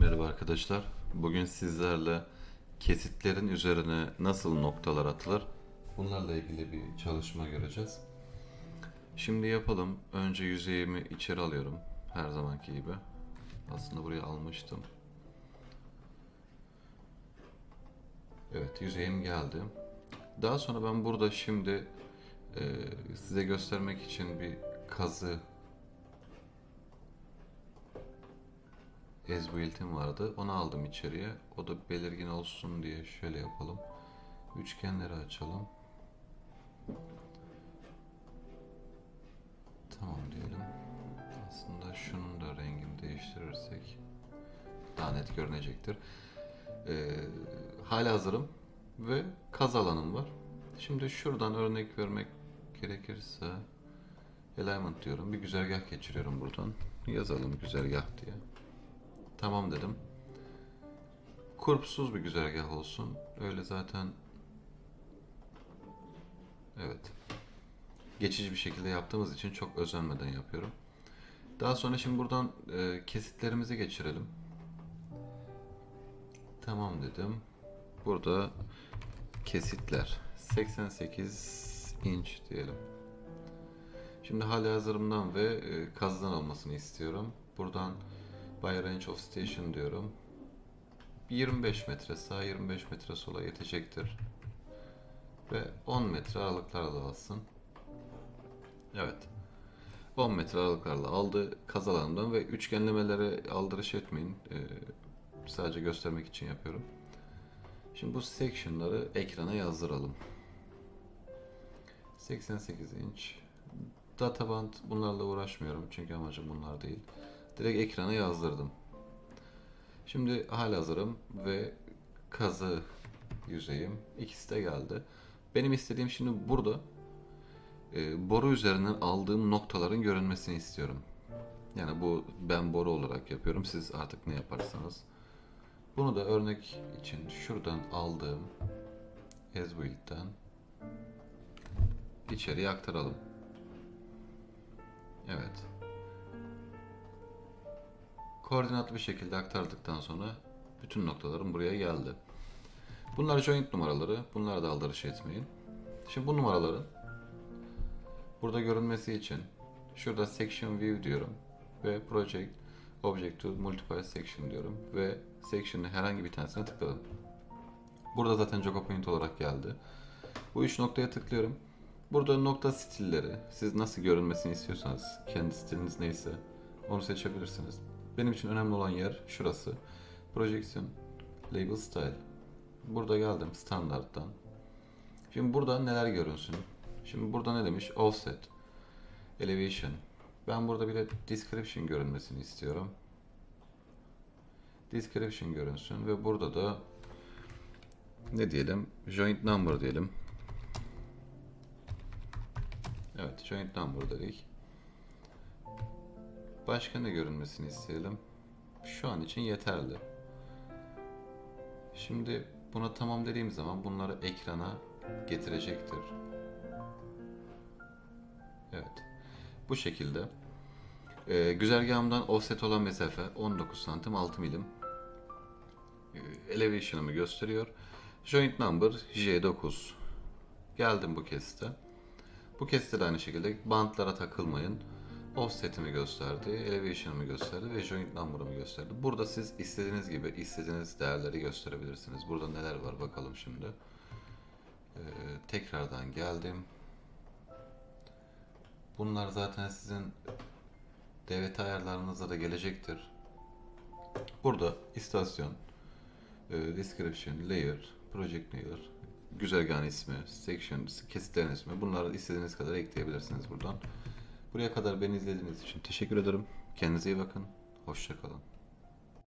Merhaba arkadaşlar. Bugün sizlerle kesitlerin üzerine nasıl noktalar atılır? Bunlarla ilgili bir çalışma göreceğiz. Şimdi yapalım. Önce yüzeyimi içeri alıyorum. Her zamanki gibi. Aslında buraya almıştım. Evet, yüzeyim geldi. Daha sonra ben burada şimdi size göstermek için bir kazı as build'im vardı. Onu aldım içeriye. O da belirgin olsun diye şöyle yapalım. Üçgenleri açalım. Tamam diyelim. Aslında şunun da rengini değiştirirsek daha net görünecektir. Hala hazırım ve kaz alanım var. Şimdi şuradan örnek vermek gerekirse alignment diyorum. Bir güzergah geçiriyorum buradan. Yazalım güzergah diye. Tamam dedim. Kurpsuz bir güzergah olsun. Öyle zaten evet. Geçici bir şekilde yaptığımız için çok özenmeden yapıyorum. Daha sonra şimdi buradan kesitlerimizi geçirelim. Tamam dedim. Burada kesitler 88 inç diyelim. Şimdi halihazırımdan ve kazıdan olmasını istiyorum. Buradan by range of station diyorum. 25 metre sağa 25 metre sola yetecektir. Ve 10 metre aralıklarla alsın. Evet. 10 metre aralıklarla aldı kaz alanından ve üçgenlemelere aldırış etmeyin. Sadece göstermek için yapıyorum. Şimdi bu section'ları ekrana yazdıralım. 88 inç. Databand bunlarla uğraşmıyorum çünkü amacım bunlar değil. Direkt ekrana yazdırdım. Şimdi halihazırım ve kazı yüzeyim. İkisi de geldi. Benim istediğim şimdi burada boru üzerinden aldığım noktaların görünmesini istiyorum. Yani bu ben boru olarak yapıyorum. Siz artık ne yaparsanız. Bunu da örnek için şuradan aldığım as build'den içeriye aktaralım. Evet. Koordinatlı bir şekilde aktardıktan sonra bütün noktalarım buraya geldi. Bunlar joint numaraları. Bunlara da aldırış etmeyin. Şimdi bu numaraların burada görünmesi için şurada section view diyorum ve project object to multiply section diyorum ve section'ın herhangi bir tanesine tıkladım. Burada zaten Jogo Point olarak geldi. Bu üç noktaya tıklıyorum. Burada nokta stilleri, siz nasıl görünmesini istiyorsanız, kendi stiliniz neyse onu seçebilirsiniz. Benim için önemli olan yer şurası. Projection Label Style. Burada geldim standarttan. Şimdi burada neler görünsün? Şimdi burada ne demiş? Offset, Elevation. Ben burada bir de Description görünmesini istiyorum. Description görünsün ve burada da ne diyelim? Joint Number diyelim. Evet, Joint Number dedik. Başka ne görünmesini isteyelim? Şu an için yeterli. Şimdi buna tamam dediğim zaman bunları ekrana getirecektir. Evet. Bu şekilde. Güzergahımdan offset olan mesafe 19 santim 6 milim. Elevation'ımı gösteriyor. Joint number J9. Geldim bu kesite. Bu kesite de aynı şekilde bantlara takılmayın. Offset'imi gösterdi, elevation'ımı gösterdi ve joint number'ımı gösterdi. Burada siz istediğiniz gibi istediğiniz değerleri gösterebilirsiniz. Burada neler var bakalım şimdi. Tekrardan geldim. Bunlar zaten sizin DVT ayarlarınıza da gelecektir. Burada istasyon, description, layer, project layer, güzergahın ismi, section, kesitlerin ismi. Bunları istediğiniz kadar ekleyebilirsiniz buradan. Buraya kadar beni izlediğiniz için teşekkür ederim. Kendinize iyi bakın. Hoşça kalın.